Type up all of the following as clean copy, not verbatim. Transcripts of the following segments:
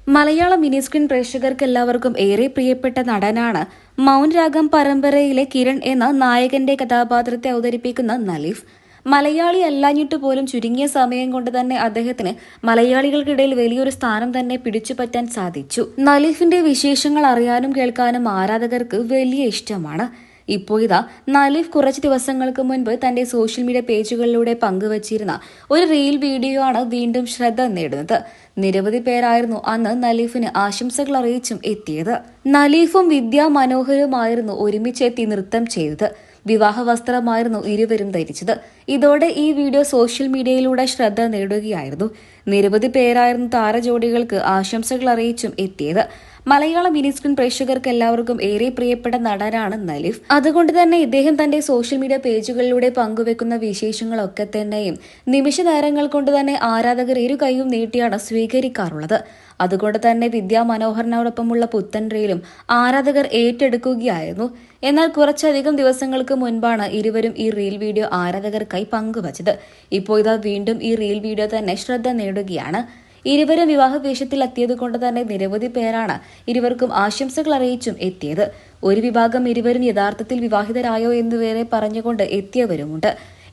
മലയാള mini screen പ്രേക്ഷകർക്ക് എല്ലാവർക്കും ഏറെ പ്രിയപ്പെട്ട നടനാണ് മൗൻ രാഗം പരമ്പരയിലെ കിരൺ എന്ന നായകന്റെ കഥാപാത്രത്തെ അവതരിപ്പിക്കുന്ന നലീഫ്. മലയാളി അല്ലാഞ്ഞിട്ട് പോലും ചുരുങ്ങിയ സമയം കൊണ്ട് തന്നെ അദ്ദേഹത്തിന് മലയാളികൾക്കിടയിൽ വലിയൊരു സ്ഥാനം തന്നെ പിടിച്ചുപറ്റാൻ സാധിച്ചു. നലീഫിന്റെ വിശേഷങ്ങൾ അറിയാനും കേൾക്കാനും ആരാധകർക്ക് വലിയ ഇഷ്ടമാണ്. ഇപ്പോൾ ഇതാ നലീഫ് കുറച്ച് ദിവസങ്ങൾക്ക് മുൻപ് തന്റെ സോഷ്യൽ മീഡിയ പേജുകളിലൂടെ പങ്കുവച്ചിരുന്ന ഒരു റീൽ വീഡിയോ ആണ് വീണ്ടും ശ്രദ്ധ നേടുന്നത്. നിരവധി പേരായിരുന്നു അന്ന് നലീഫിന് ആശംസകൾ അറിയിച്ചും എത്തിയത്. നലീഫും വിദ്യാ മനോഹരുമായിരുന്നു ഒരുമിച്ചെത്തി നൃത്തം ചെയ്തത്. വിവാഹ വസ്ത്രമായിരുന്നു ഇരുവരും ധരിച്ചത്. ഇതോടെ ഈ വീഡിയോ സോഷ്യൽ മീഡിയയിലൂടെ ശ്രദ്ധ നേടുകയായിരുന്നു. നിരവധി പേരായിരുന്നു താരജോഡികൾക്ക് ആശംസകൾ അറിയിച്ചും എത്തിയത്. മലയാള മിനി സ്ക്രീൻ പ്രേക്ഷകർക്ക് എല്ലാവർക്കും ഏറെ പ്രിയപ്പെട്ട നടനാണ് നലീഫ്. അതുകൊണ്ട് തന്നെ ഇദ്ദേഹം തന്റെ സോഷ്യൽ മീഡിയ പേജുകളിലൂടെ പങ്കുവെക്കുന്ന വിശേഷങ്ങളൊക്കെ തന്നെയും നിമിഷ നേരങ്ങൾ കൊണ്ട് തന്നെ ആരാധകർ ഇരു കൈയും നീട്ടിയാണ് സ്വീകരിക്കാറുള്ളത്. അതുകൊണ്ട് തന്നെ വിദ്യാ മനോഹരനോടൊപ്പമുള്ള പുത്തൻ റീലും ആരാധകർ ഏറ്റെടുക്കുകയായിരുന്നു. എന്നാൽ കുറച്ചധികം ദിവസങ്ങൾക്ക് മുൻപാണ് ഇരുവരും ഈ റീൽ വീഡിയോ ആരാധകർക്കായി പങ്കുവച്ചത്. ഇപ്പോൾ ഇതാ വീണ്ടും ഈ റീൽ വീഡിയോ തന്നെ ശ്രദ്ധ നേടുകയാണ്. ഇരുവരും വിവാഹ വേഷത്തിൽ എത്തിയതുകൊണ്ട് തന്നെ നിരവധി പേരാണ് ഇരുവർക്കും ആശംസകൾ അറിയിച്ചും എത്തിയത്. ഒരു വിഭാഗം ഇരുവരും യഥാർത്ഥത്തിൽ വിവാഹിതരായോ എന്ന് വരെ പറഞ്ഞുകൊണ്ട് എത്തിയവരുമുണ്ട്.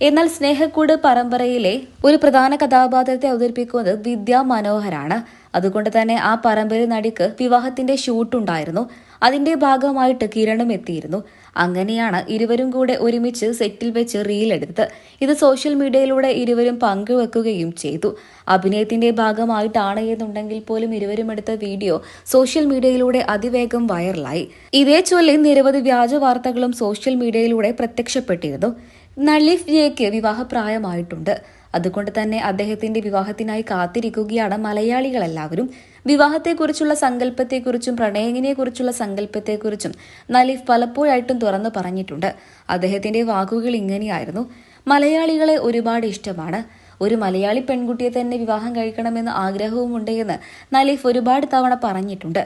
എന്നാൽ സ്നേഹക്കൂട് പരമ്പരയിലെ ഒരു പ്രധാന കഥാപാത്രത്തെ അവതരിപ്പിക്കുന്നത് വിദ്യാ മനോഹരാണ്. അതുകൊണ്ട് തന്നെ ആ പരമ്പര നടിക്ക് വിവാഹത്തിന്റെ ഷൂട്ടുണ്ടായിരുന്നു. അതിന്റെ ഭാഗമായിട്ട് കിരണും എത്തിയിരുന്നു. അങ്ങനെയാണ് ഇരുവരും കൂടെ ഒരുമിച്ച് സെറ്റിൽ വെച്ച് റീൽ എടുത്തത്. ഇത് സോഷ്യൽ മീഡിയയിലൂടെ ഇരുവരും പങ്കുവെക്കുകയും ചെയ്തു. അഭിനയത്തിന്റെ ഭാഗമായിട്ടാണ് എന്നുണ്ടെങ്കിൽ പോലും ഇരുവരും എടുത്ത വീഡിയോ സോഷ്യൽ മീഡിയയിലൂടെ അതിവേഗം വൈറലായി. ഇതേ ചൊല്ലി നിരവധി വ്യാജ വാർത്തകളും സോഷ്യൽ മീഡിയയിലൂടെ പ്രത്യക്ഷപ്പെട്ടിരുന്നു. നലീഫ് ജെയ്ക്ക് വിവാഹപ്രായമായിട്ടുണ്ട്. അതുകൊണ്ട് തന്നെ അദ്ദേഹത്തിന്റെ വിവാഹത്തിനായി കാത്തിരിക്കുകയാണ് മലയാളികളെല്ലാവരും. വിവാഹത്തെക്കുറിച്ചുള്ള സങ്കല്പത്തെക്കുറിച്ചും പ്രണയിനെക്കുറിച്ചുള്ള സങ്കല്പത്തെക്കുറിച്ചും നലീഫ് പലപ്പോഴായിട്ടും തുറന്നു പറഞ്ഞിട്ടുണ്ട്. അദ്ദേഹത്തിന്റെ വാക്കുകൾ ഇങ്ങനെയായിരുന്നു: മലയാളികളെ ഒരുപാട് ഇഷ്ടമാണ്. ഒരു മലയാളി പെൺകുട്ടിയെ തന്നെ വിവാഹം കഴിക്കണമെന്ന് ആഗ്രഹവുമുണ്ട് എന്ന് നലീഫ് ഒരുപാട് തവണ പറഞ്ഞിട്ടുണ്ട്.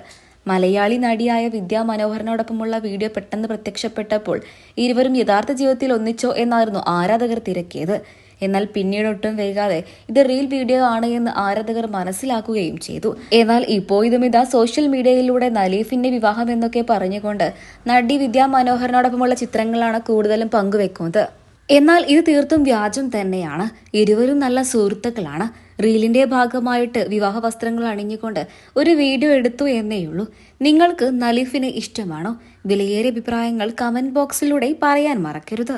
മലയാളി നടിയായ വിദ്യാ മനോഹരനോടൊപ്പമുള്ള വീഡിയോ പെട്ടെന്ന് പ്രത്യക്ഷപ്പെട്ടപ്പോൾ ഇരുവരും യഥാർത്ഥ ജീവിതത്തിൽ ഒന്നിച്ചോ എന്നായിരുന്നു ആരാധകർ തിരക്കിയത്. എന്നാൽ പിന്നീടൊട്ടും വൈകാതെ ഇത് റീൽ വീഡിയോ ആണ് എന്ന് ആരാധകർ മനസ്സിലാക്കുകയും ചെയ്തു. എന്നാൽ ഇപ്പോഴും ഇതാ സോഷ്യൽ മീഡിയയിലൂടെ നലീഫിന്റെ വിവാഹം എന്നൊക്കെ പറഞ്ഞുകൊണ്ട് നടി വിദ്യാ മനോഹരനോടൊപ്പമുള്ള ചിത്രങ്ങളാണ് കൂടുതലും പങ്കുവെക്കുന്നത്. എന്നാൽ ഇത് തീർത്തും വ്യാജം തന്നെയാണ്. ഇരുവരും നല്ല സുഹൃത്തുക്കളാണ്. റീലിന്റെ ഭാഗമായിട്ട് വിവാഹ വസ്ത്രങ്ങൾ അണിഞ്ഞുകൊണ്ട് ഒരു വീഡിയോ എടുത്തു എന്നേയുള്ളൂ. നിങ്ങൾക്ക് നലീഫിനെ ഇഷ്ടമാണോ? വിലയേറിയ അഭിപ്രായങ്ങൾ കമന്റ് ബോക്സിലൂടെ പറയാൻ മറക്കരുത്.